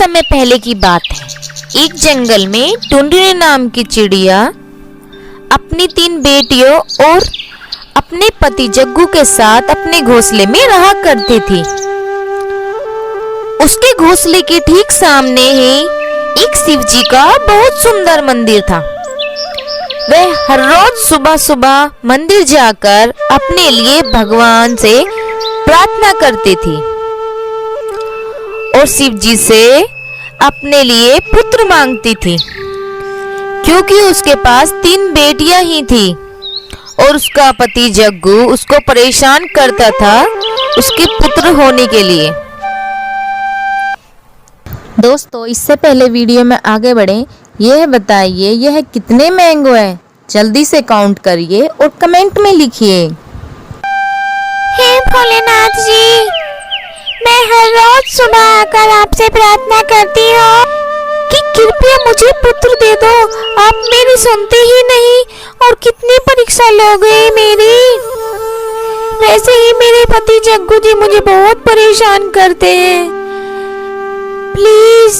समय पहले की बात है। एक जंगल में टुनटुनी नाम की चिड़िया अपनी 3 बेटियों और अपने पति जग्गू के साथ अपने घोंसले में रहा करती थी। उसके घोंसले के ठीक सामने ही एक शिव जी का बहुत सुंदर मंदिर था। वह हर रोज सुबह सुबह मंदिर जाकर अपने लिए भगवान से प्रार्थना करती थी और शिव जी से अपने लिए पुत्र मांगती थी, क्योंकि उसके पास 3 बेटियां ही थी और उसका पति जग्गू उसको परेशान करता था उसके पुत्र होने के लिए। दोस्तों, इससे पहले वीडियो में आगे बढ़ें, यह बताइए यह कितने मैंगो है? जल्दी से काउंट करिए और कमेंट में लिखिए। हे भोलेनाथ जी, मैं हर रोज सुबह आकर आपसे प्रार्थना करती हूँ कि कृपया मुझे पुत्र दे दो। आप मेरी सुनते ही नहीं और कितनी परीक्षा लोगे मेरी। वैसे ही मेरे पति जग्गू जी मुझे बहुत परेशान करते हैं। प्लीज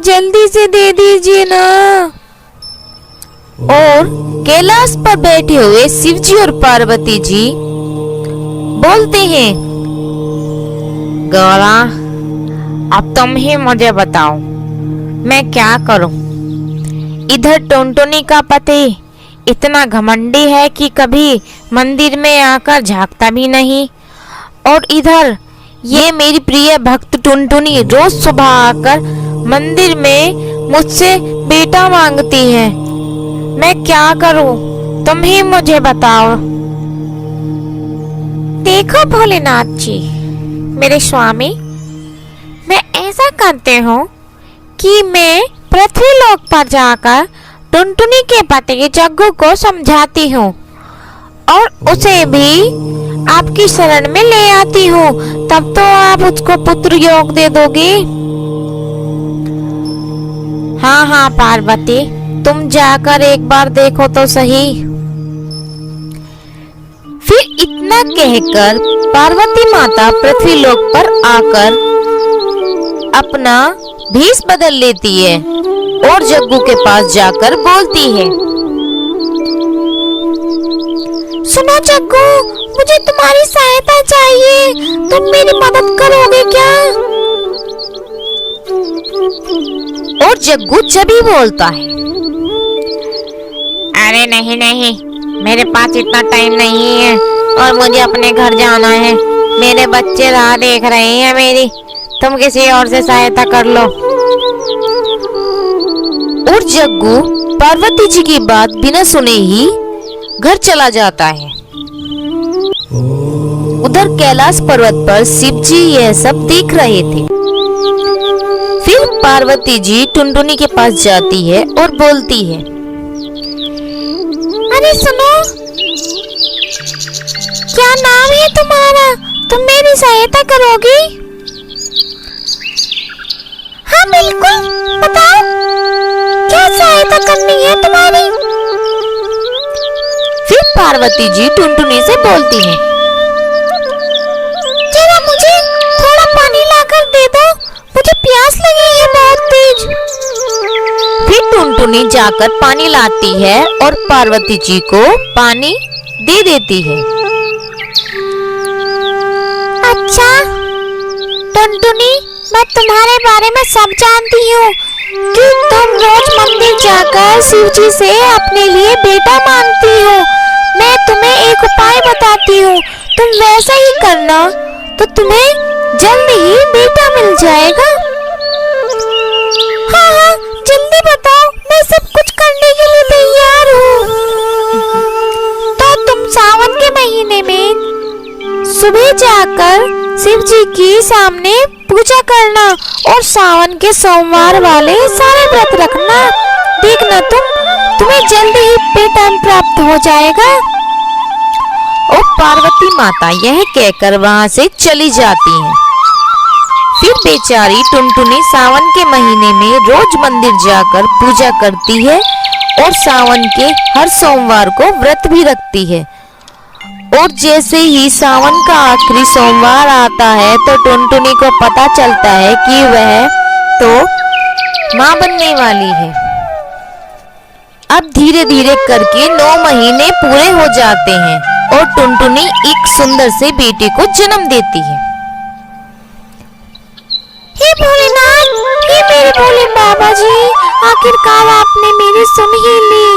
जल्दी से दे दीजिए ना। और कैलाश पर बैठे हुए शिव जी और पार्वती जी बोलते हैं, गौरा, अब तुम ही मुझे बताओ मैं क्या करूं। इधर टुनटुनी का पति इतना घमंडी है कि कभी मंदिर में आकर झांकता भी नहीं, और इधर ये मेरी प्रिय भक्त टुनटुनी रोज सुबह आकर मंदिर में मुझसे बेटा मांगती है। मैं क्या करूं, तुम ही मुझे बताओ। देखो भोलेनाथ जी, मेरे स्वामी, मैं ऐसा करते हूँ कि मैं पृथ्वी लोक पर जाकर टुनटुनी के पति जग्गू को समझाती हूँ और उसे भी आपकी शरण में ले आती हूँ, तब तो आप उसको पुत्र योग दे दोगे। हाँ हाँ पार्वती, तुम जाकर एक बार देखो तो सही। फिर इतना कहकर पार्वती माता पृथ्वी लोक पर आकर अपना भेष बदल लेती है और जग्गू के पास जाकर बोलती है, सुनो जग्गू, मुझे तुम्हारी सहायता चाहिए, तुम मेरी मदद करोगे क्या? और जग्गू जब ही बोलता है, अरे नहीं नहीं, मेरे पास इतना टाइम नहीं है और मुझे अपने घर जाना है। मेरे बच्चे राह देख रहे हैं मेरी, तुम किसी और से सहायता कर लो। और जग्गू पार्वती जी की बात बिना सुने ही घर चला जाता है। उधर कैलाश पर्वत पर शिव जी यह सब देख रहे थे। फिर पार्वती जी टुनटुनी के पास जाती है और बोलती है, अरे सुनो, क्या नाम है तुम्हारा? तुम मेरी सहायता करोगी? हाँ बिल्कुल, बताओ क्या सहायता करनी है तुम्हारी? फिर पार्वती जी टुनटुनी से बोलती हैं, जरा मुझे थोड़ा पानी लाकर दे दो, मुझे प्यास लगी है बहुत तेज। फिर टुनटुनी जाकर पानी लाती है और पार्वती जी को पानी दे देती है। अच्छा टुनटुनी, मैं तुम्हारे बारे में सब जानती हूँ कि तुम रोज मंदिर जाकर शिव जी से अपने लिए बेटा मांगती हो। मैं तुम्हें एक उपाय बताती हूँ, तुम वैसा ही करना तो तुम्हें जल्दी ही बेटा मिल जाएगा। हाँ हाँ, जल्दी बताओ, मैं सब कुछ करने के लिए तैयार हूँ। तो तुम सावन के महीने में सुबह जाकर शिव जी की सामने पूजा करना और सावन के सोमवार वाले सारे व्रत रखना। देखना तुम्हें जल्दी ही बेटा प्राप्त हो जाएगा। और पार्वती माता यह कहकर वहां से चली जाती हैं। फिर बेचारी टुनटुनी सावन के महीने में रोज मंदिर जाकर पूजा करती है और सावन के हर सोमवार को व्रत भी रखती है। और जैसे ही सावन का आखिरी सोमवार आता है तो टुनटुनी को पता चलता है कि वह तो माँ बनने वाली है। अब धीरे धीरे करके 9 महीने पूरे हो जाते हैं और टुनटुनी एक सुंदर से बेटे को जन्म देती है। हे भोलेनाथ, हे मेरे भोले बाबा जी, आखिरकार आपने मेरी सुन ही ली।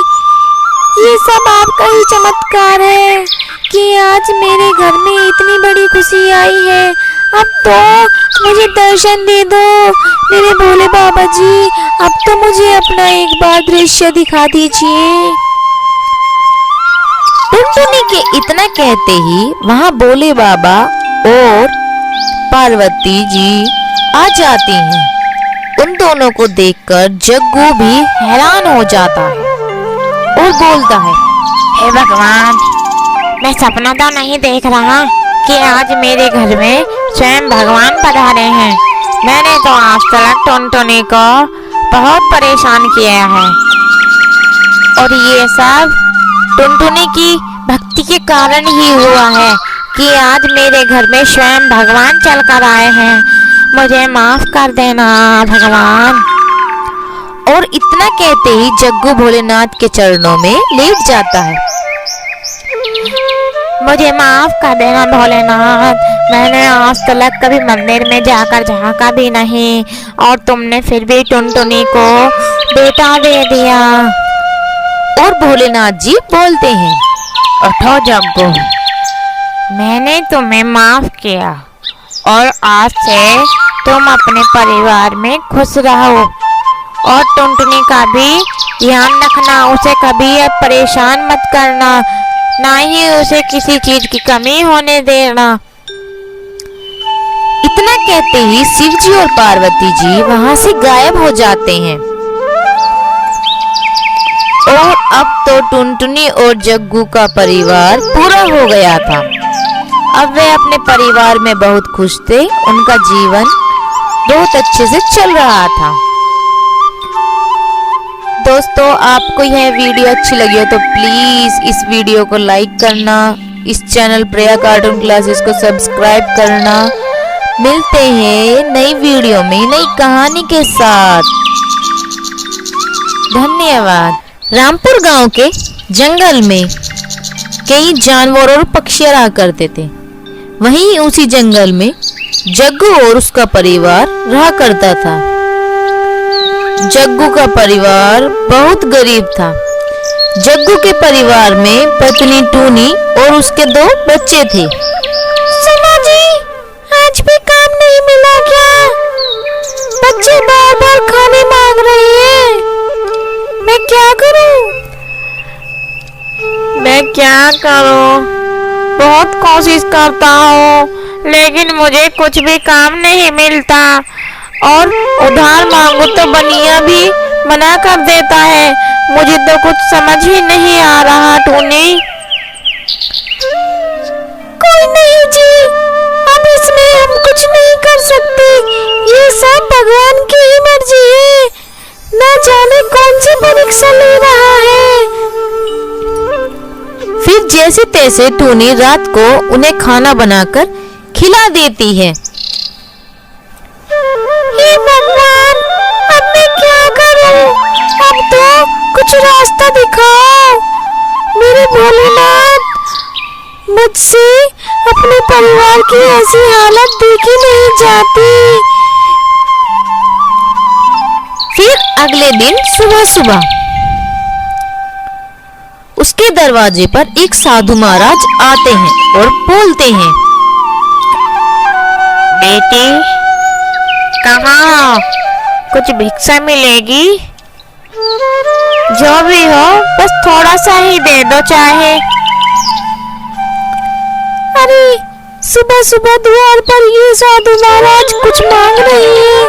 ये सब आपका ही चमत्कार है कि आज मेरे घर में इतनी बड़ी खुशी आई है। अब तो मुझे दर्शन दे दो मेरे भोले बाबा जी। अब तो मुझे अपना एक बार दृश्य दिखा दीजिए। टुनटुनी के इतना कहते ही वहाँ भोले बाबा और पार्वती जी आ जाती हैं। उन दोनों को देखकर जग्गू भी हैरान हो जाता है और बोलता है, हे भगवान, मैं सपना तो नहीं देख रहा कि आज मेरे घर में स्वयं भगवान पधारे हैं। मैंने तो आज तक टुनटुनी को बहुत परेशान किया है और ये सब टुनटुनी की भक्ति के कारण ही हुआ है कि आज मेरे घर में स्वयं भगवान चलकर आए हैं। मुझे माफ कर देना भगवान। और इतना कहते ही जग्गू भोलेनाथ के चरणों में लेट जाता है। मुझे माफ कर देना भोलेनाथ, मैंने आज तक कभी मंदिर में जाकर झांका भी नहीं और तुमने फिर भी टुनटुनी को बेटा दे दिया। और भोलेनाथ जी बोलते हैं, उठो जग्गू, मैंने तुम्हें माफ किया और आज से तुम अपने परिवार में खुश रहो और टुनटुनी का भी ध्यान रखना। उसे कभी परेशान मत करना, ना ही उसे किसी चीज की कमी होने देना। इतना कहते ही शिव जी और पार्वती जी वहां से गायब हो जाते हैं। और अब तो टुनटुनी और जग्गू का परिवार पूरा हो गया था। अब वे अपने परिवार में बहुत खुश थे। उनका जीवन बहुत अच्छे से चल रहा था। दोस्तों, आपको यह वीडियो अच्छी लगी हो तो प्लीज इस वीडियो को लाइक करना, इस चैनल प्रिया कार्टून क्लासेस को सब्सक्राइब करना। मिलते हैं नई वीडियो में नई कहानी के साथ। धन्यवाद। रामपुर गांव के जंगल में कई जानवर और पक्षी रहा करते थे। वहीं उसी जंगल में जग्गू और उसका परिवार रहा करता था। जग्गू का परिवार बहुत गरीब था। जग्गू के परिवार में पत्नी टूनी और उसके 2 बच्चे थे। सुनो जी, आज भी काम नहीं मिला क्या? बच्चे बार बार खाने मांग रहे हैं, मैं क्या करूं? मैं क्या करूं? बहुत कोशिश करता हूँ लेकिन मुझे कुछ भी काम नहीं मिलता और उधार मांगो तो बनिया भी मना कर देता है। मुझे तो कुछ समझ ही नहीं आ रहा टूनी। कोई नहीं जी, अब इसमें हम कुछ नहीं कर सकते। ये सब भगवान की ही मर्जी है। न जाने कौन सी परीक्षा ले रहा है। फिर जैसे तैसे टूनी रात को उन्हें खाना बनाकर खिला देती है। हे भगवान, अब मैं क्या करूं? अब तो कुछ रास्ता दिखाओ मेरे भोलेनाथ। मुझसे अपने परिवार की ऐसी हालत देखी नहीं जाती। फिर अगले दिन सुबह सुबह उसके दरवाजे पर एक साधु महाराज आते हैं और बोलते हैं, बेटी कहाँ हो? कुछ भिक्षा मिलेगी? जो भी हो बस थोड़ा सा ही दे दो चाहे। अरे सुबह सुबह द्वार पर ये साधु महाराज कुछ मांग रही है।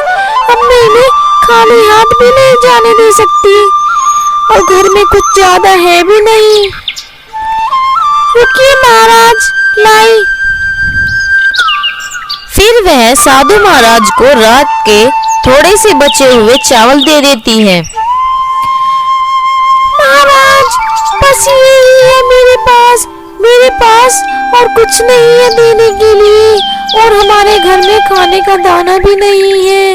अब मैं इन्हें खाली हाथ भी नहीं जाने दे सकती और घर में कुछ ज्यादा है भी नहीं। रुकिए महाराज, लाई। फिर वह साधु महाराज को रात के थोड़े से बचे हुए चावल दे देती है। महाराज, बस यही है मेरे पास और कुछ नहीं है देने के लिए और हमारे घर में खाने का दाना भी नहीं है।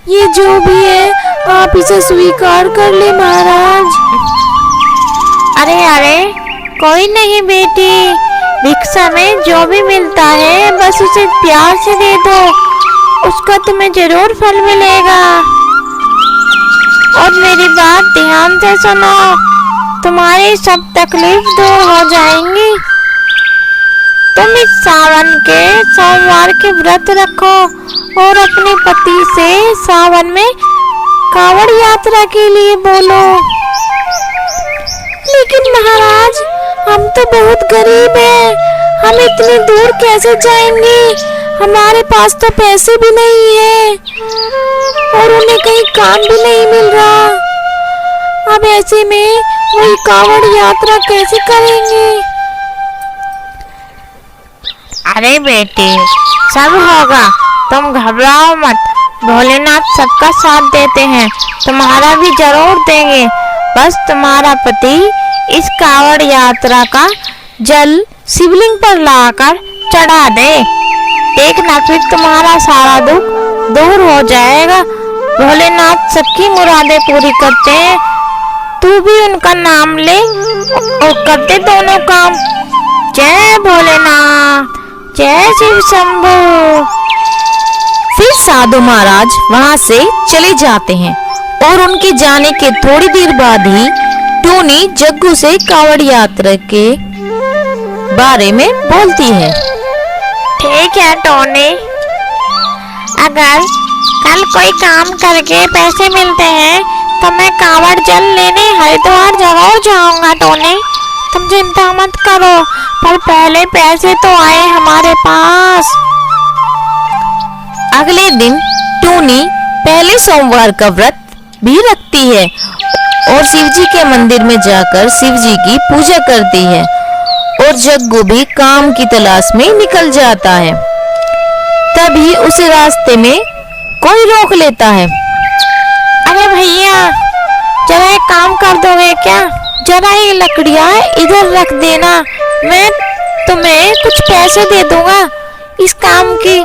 ये जो भी है आप इसे स्वीकार कर ले महाराज। अरे अरे कोई नहीं बेटी, भिक्षा में जो भी मिलता है बस उसे प्यार से दे दो, उसका तुम्हें जरूर फल मिलेगा। और मेरी बात ध्यान से सुनो, तुम्हारी सब तकलीफ दूर हो जाएंगी। तुम इस सावन के सोमवार के व्रत रखो और अपने पति से सावन में कांवड़ यात्रा के लिए बोलो। लेकिन महाराज हम तो बहुत गरीब हैं, हम इतनी दूर कैसे जाएंगे? हमारे पास तो पैसे भी नहीं है और उन्हें कहीं काम भी नहीं मिल रहा। अब ऐसे में वही कांवड़ यात्रा कैसे करेंगे? अरे बेटी सब होगा, तुम घबराओ मत, भोलेनाथ सबका साथ देते हैं, तुम्हारा भी जरूर देंगे। बस तुम्हारा पति इस कांवड़ यात्रा का जल शिवलिंग पर लाकर चढ़ा दे, देखना फिर तुम्हारा सारा दुख दूर हो जाएगा। भोलेनाथ सबकी मुरादें पूरी करते हैं, तू भी उनका नाम ले और करते दोनों काम। जय भोलेनाथ, जय शिव शंभू। फिर साधु महाराज वहां से चले जाते हैं और उनके जाने के थोड़ी देर बाद ही टूनी जग्गू से कांवड़ यात्रा के बारे में बोलती है। ठीक है टोनी, अगर कल कोई काम करके पैसे मिलते हैं तो मैं कांवड़ जल लेने हरिद्वार जरूर जाऊंगा टोनी, तुम चिंता मत करो, पर पहले पैसे तो आए हमारे पास। अगले दिन टूनी पहले सोमवार का व्रत भी रखती है और शिवजी के मंदिर में जाकर शिवजी की पूजा करती है और जग्गू भी काम की तलाश में निकल जाता है। तभी उसे रास्ते में कोई रोक लेता है। अरे भैया जरा एक काम कर दोगे क्या, जरा ये लकड़ियाँ इधर रख देना, मैं तुम्हें कुछ पैसे दे दूंगा इस काम की।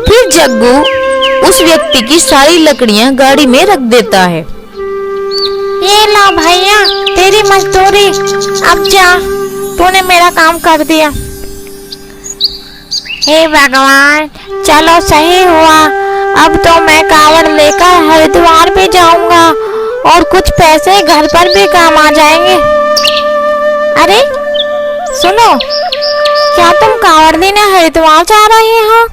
फिर जग्गू उस व्यक्ति की सारी लकड़ियां गाड़ी में रख देता है। ये लो भैया तेरी मजदूरी, अब जा, तूने मेरा काम कर दिया। हे भगवान चलो सही हुआ, अब तो मैं कांवड़ लेकर हरिद्वार भी जाऊंगा और कुछ पैसे घर पर भी काम आ जाएंगे। अरे सुनो, क्या तुम कांवड़ लेने हरिद्वार जा रहे हो?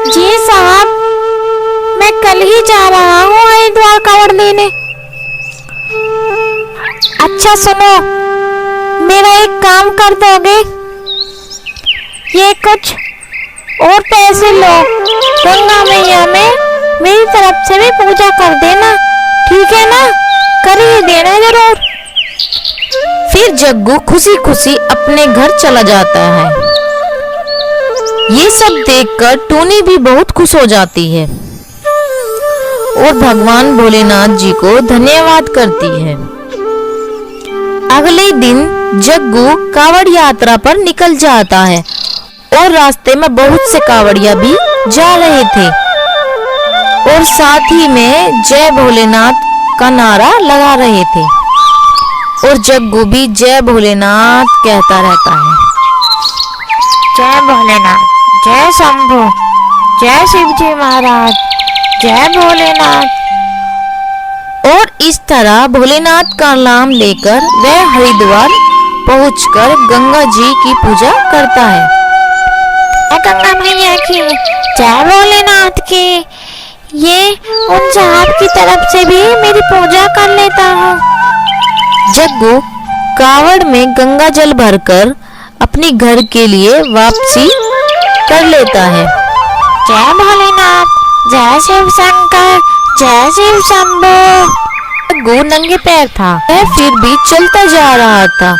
जी साहब, मैं कल ही जा रहा हूँ हरिद्वार कांवड़ लेने। अच्छा सुनो, मेरा एक काम कर दोगे, ये कुछ और पैसे लो, गंगा मैया में मेरी तरफ से भी पूजा कर देना, ठीक है ना? कर ही देना जरूर। फिर जग्गू खुशी खुशी अपने घर चला जाता है। ये सब देखकर टूनी भी बहुत खुश हो जाती है और भगवान भोलेनाथ जी को धन्यवाद करती है। अगले दिन जग्गू कांवड़ यात्रा पर निकल जाता है और रास्ते में बहुत से कांवड़िया भी जा रहे थे और साथ ही में जय भोलेनाथ का नारा लगा रहे थे और जग्गू भी जय भोलेनाथ कहता रहता है। जय भोलेनाथ, जय शंभू, जय शिवजी महाराज, जय भोलेनाथ। और इस तरह भोलेनाथ का नाम लेकर वह हरिद्वार पहुंचकर गंगा जी की पूजा करता है। गंगा मैया की, जय भोलेनाथ की, ये उन साहब की तरफ से भी मेरी पूजा कर लेता हूँ। जग्गू कावड़ में गंगा जल भरकर अपने घर के लिए वापसी कर लेता है। जय भोलेनाथ, जय शिव शंकर, जय शिव शंभू। जग्गू नंगे पैर था, वह फिर भी चलता जा रहा था।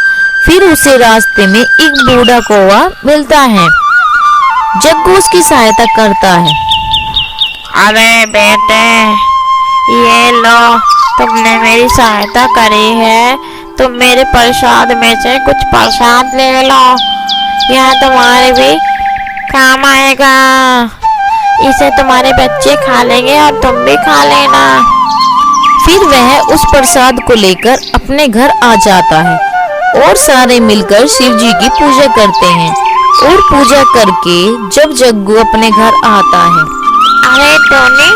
फिर उसे रास्ते में एक बूढ़ा कौवा मिलता है। जग्गू उसकी सहायता करता है। अरे बेटे, ये लो, तुमने मेरी सहायता करी है, तुम मेरे प्रसाद में से कुछ प्रसाद ले लो, यह तुम्हारे भी काम आएगा। इसे तुम्हारे बच्चे खा लेंगे और तुम भी खा लेना। फिर वह उस प्रसाद को लेकर अपने घर आ जाता है और सारे मिलकर शिव जी की पूजा करते हैं। और पूजा करके जब जग्गू अपने घर आता है, अरे टोनी,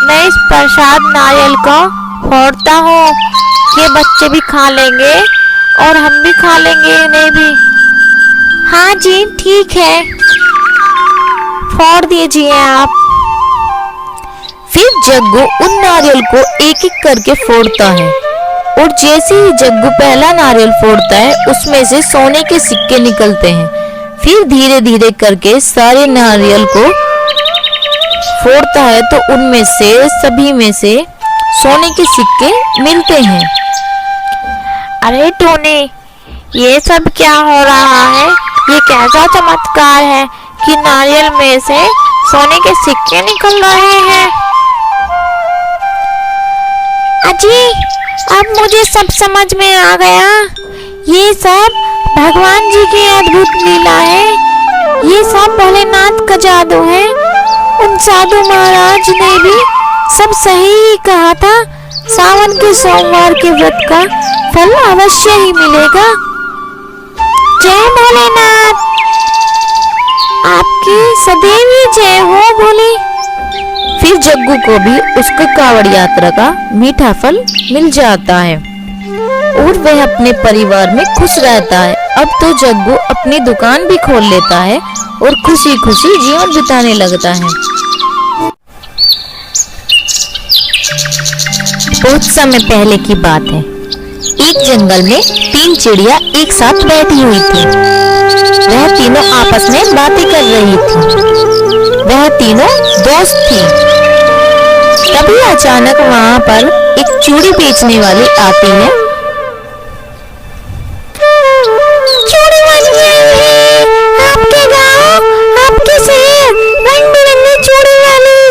मैं इस प्रसाद नारियल को फोड़ता हूँ, ये बच्चे भी खा लेंगे और हम भी खा लेंगे इन्हें भी। हाँ जी ठीक है, फोड़ दीजिए आप। फिर जग्गू उन नारियल को एक एक करके फोड़ता है और जैसे ही जग्गू पहला नारियल फोड़ता है उसमें से सोने के सिक्के निकलते हैं। फिर धीरे धीरे करके सारे नारियल को फोड़ता है तो उनमें से सभी में से सोने के सिक्के मिलते हैं। अरे टोनी, ये सब क्या हो रहा है? ये कैसा चमत्कार है कि नारियल में से सोने के सिक्के निकल रहे हैं? अजी, अब मुझे सब समझ में आ गया। ये सब भगवान जी की अद्भुत लीला है। ये सब भोलेनाथ का जादू है। उन साधु महाराज ने भी सब सही ही कहा था। सावन के सोमवार के व्रत का फल अवश्य ही मिलेगा। जय भोलेनाथ, आपकी सदैव ही जय हो भोले। फिर जग्गू को भी उसके कावड़ यात्रा का मीठा फल मिल जाता है और वह अपने परिवार में खुश रहता है। अब तो जग्गू अपनी दुकान भी खोल लेता है और खुशी खुशी जीवन बिताने लगता है। बहुत समय पहले की बात है। एक जंगल में 3 चिड़िया एक साथ बैठी हुई थी। वह तीनों आपस में बातें कर रही थी। वह तीनों दोस्त थी। तभी अचानक वहां पर एक चूड़ी बेचने वाली आती है। चूड़ी वाली आई है, आपके गांव, आपके शहर, रंग बिरंगी चूड़ी वाली।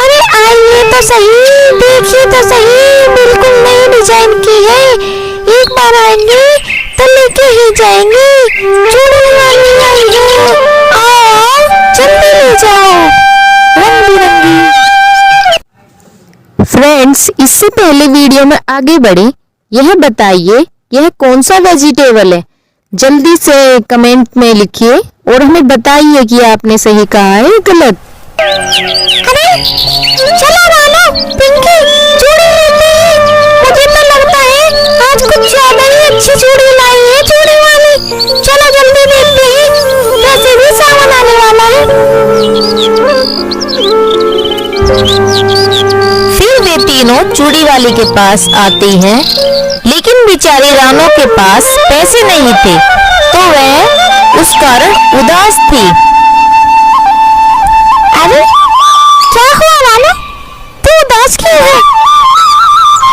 अरे आइए तो सही, देखिए तो सही, बिल्कुल नई डिजाइन की है। एक बार आएंगे तो लेके ही जाएंगे। चूड़ी वाली आई है, आओ जल्दी ले जाओ, रंग बिरंगी। फ्रेंड्स, इससे पहले वीडियो में आगे बढ़े, यह बताइए यह कौन सा वेजिटेबल है? जल्दी से कमेंट में लिखिए और हमें बताइए कि आपने सही कहा है या गलत। अरे चलो रानो, पिंकी, चूड़ी लेते हैं। मुझे तो लगता है आज कुछ ज्यादा ही अच्छी चूड़ी लाई है चूड़ी वाली। चलो जल्दी लेते हैं, वैसे भी सावन आने वाला है। फिर वे तीनों चूड़ी वाली के पास आती हैं, लेकिन बेचारी रानो के पास पैसे नहीं थे तो वह उस कारण उदास थी। अरे क्या हुआ रानो, तू उदास क्यों है?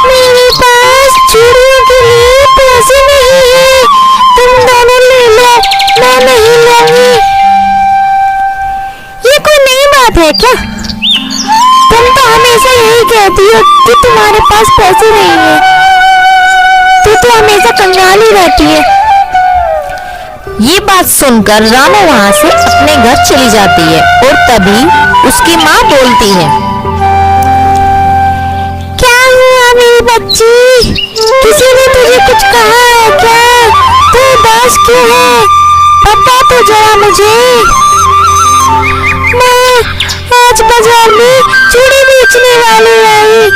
मेरे पास चूड़ियों के लिए पैसे नहीं है। तुम दोनों ले लो, मैं नहीं लूंगी। ये कोई नई बात है क्या? तुम तो हमेशा यही कहती हो कि तुम्हारे पास पैसे नहीं है। तू तो हमेशा कंगाल ही रहती है। ये बात सुनकर रानो वहां से अपने घर चली जाती है और तभी उसकी माँ बोलती है, क्या हुआ मेरी बच्ची? किसी ने तुझे कुछ कहा है क्या? तू उदास क्यों है? बता तो जरा मुझे। मैं आज बाजार में चूड़ी बेचने वाली आई।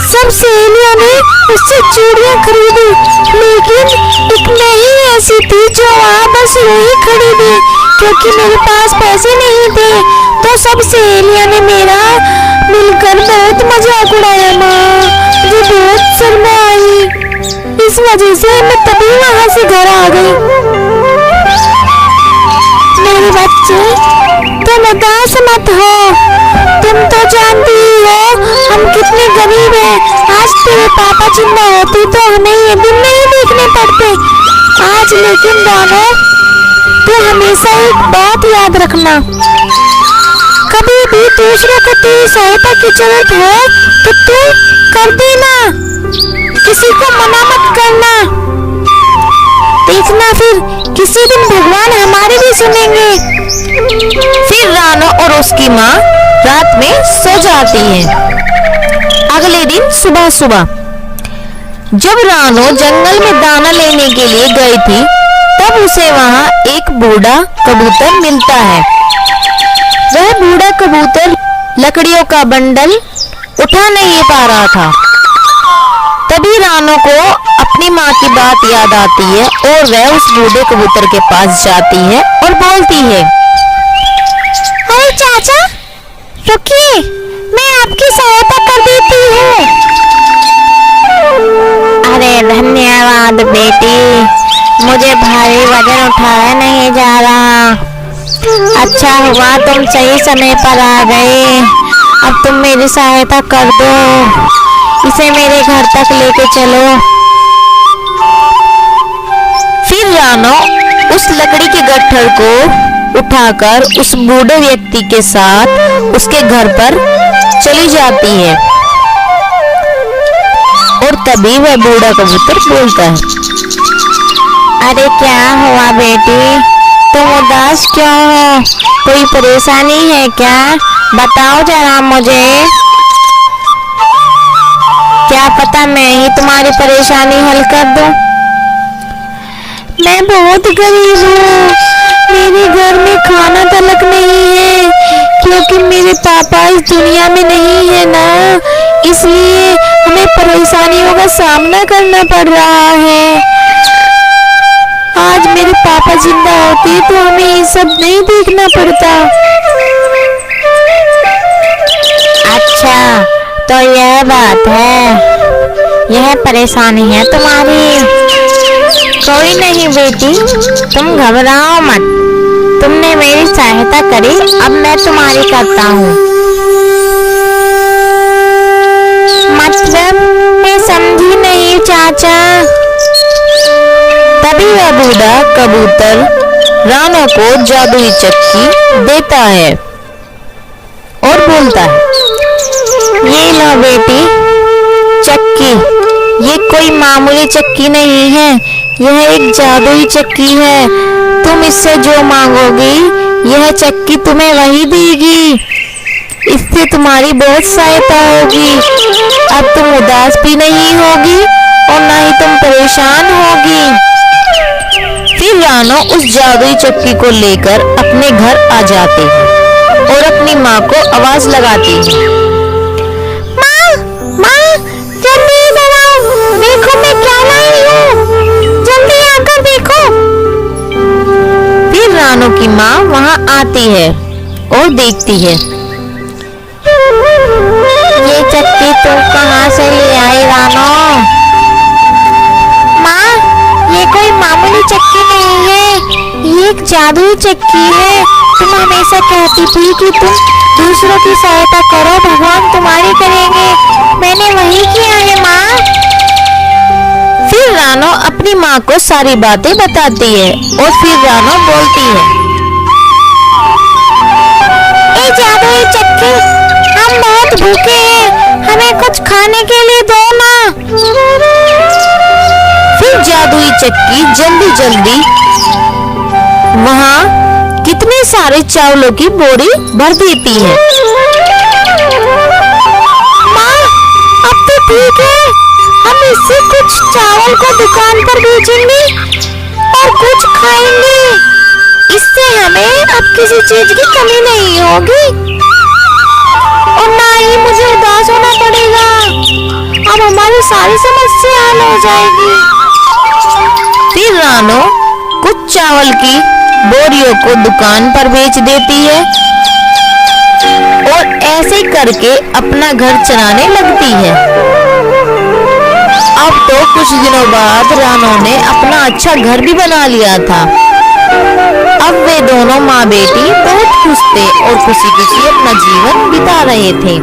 सब सहेलियों ने उससे चूड़ियां खरीदी, लेकिन एक नहीं ऐसी थी जो वहाँ बस वही खरीदी। क्योंकि मेरे पास पैसे नहीं थे तो सब सहेलियों ने मेरा मिलकर बहुत मजाक उड़ाया। माँ, मुझे बहुत शर्म आई। इस वजह से मैं तभी वहाँ से घर आ गई। मेरे बच्चे, तुम उदास मत हो। तुम तो जानती ही हो हम कितने गरीब हैं। आज तेरे पापा जिंदा होते तो हमें ये दिन नहीं देखने पड़ते। आज लेकिन रानो, तू हमेशा एक बात याद रखना, कभी भी दूसरों को तेरी सहायता की जरूरत हो तो तू कर देना, किसी को मना मत करना। देखना फिर किसी दिन भगवान हमारे भी सुनेंगे। फिर रानो और उसकी माँ रात में सो जाती है। अगले दिन सुबह सुबह जब रानो जंगल में दाना लेने के लिए गई थी, तब उसे वहाँ एक बूढ़ा कबूतर मिलता है। वह बूढ़ा कबूतर लकड़ियों का बंडल उठा नहीं पा रहा था। तभी रानो को अपनी माँ की बात याद आती है और वह उस बूढ़े कबूतर के पास जाती है और बोलती है, अरे चाचा रुकिए, मैं आपकी सहायता कर देती हूँ। अरे धन्यवाद बेटी, मुझे भारी वजन उठाया नहीं जा रहा। अच्छा हुआ तुम सही समय पर आ गए। अब तुम मेरी सहायता कर दो, इसे मेरे घर तक लेके चलो। फिर रानो उस लकड़ी के गट्ठर को उठाकर उस बूढ़े व्यक्ति के साथ उसके घर पर चली जाती है। और तभी वह बूढ़ा कबूतर बोलता है, अरे क्या हुआ बेटी, तुम उदास क्यों हो? कोई परेशानी है क्या? बताओ जरा मुझे। क्या पता मैं ही तुम्हारी परेशानी हल कर दूं। मैं बहुत गरीब हूँ, मेरे घर में खाना तलक नहीं है, क्योंकि मेरे पापा इस दुनिया में नहीं है ना, इसलिए हमें परेशानियों का सामना करना पड़ रहा है। आज मेरे पापा जिंदा होते तो हमें ये सब नहीं देखना पड़ता। अच्छा तो यह बात है, यह परेशानी है तुम्हारी। कोई नहीं बेटी, तुम घबराओ मत, तुमने मेरी सहायता करी, अब मैं तुम्हारी करता हूँ। मतलब मैं समझी नहीं चाचा। तभी वह बूढ़ा कबूतर रानो को जादुई चक्की देता है और बोलता है, ये लो बेटी चक्की, ये कोई मामूली चक्की नहीं है, यह एक जादुई चक्की है। तुम इससे जो मांगोगी यह चक्की तुम्हें वही देगी। इससे तुम्हारी बहुत सहायता होगी। अब तुम उदास भी नहीं होगी और ना ही तुम परेशान होगी। फिर रानो उस जादुई चक्की को लेकर अपने घर आ जाते हैं और अपनी माँ को आवाज लगाती है, माँ, माँ, जल्दी इधर आओ, देखो मैं क्या लाई हूँ, जल्दी आकर देखो। फिर रानो की माँ वहाँ आती है और देखती है, ये चक्की तुम कहाँ से ले आई रानो? माँ, ये कोई मामूली चक्की नहीं है, ये एक जादुई चक्की है। तुम हमेशा कहती थी कि तुम दूसरों की सहायता करो, भगवान तुम्हारी करेंगे, मैंने वही किया है माँ। फिर रानो अपनी माँ को सारी बातें बताती है और फिर रानो बोलती है, ए जादुई चक्की, हम बहुत भूखे हैं, हमें कुछ खाने के लिए दो ना। फिर जादुई चक्की जल्दी जल्दी वहाँ कितने सारे चावलों की बोरी भर देती है। माँ, अब तो ठीक है, हम इससे कुछ चावल को दुकान पर बेचेंगे और कुछ खाएंगे। इससे हमें अब किसी चीज की कमी नहीं होगी और ना ही मुझे उदास होना पड़ेगा। अब हमारी सारी समस्या हल हो जाएगी। फिर रानो कुछ चावल की बोरियों को दुकान पर बेच देती है और ऐसे करके अपना घर चलाने लगती है। अब तो कुछ दिनों बाद रानो ने अपना अच्छा घर भी बना लिया था। अब वे दोनों माँ बेटी बहुत खुश थे और खुशी खुशी अपना जीवन बिता रहे थे।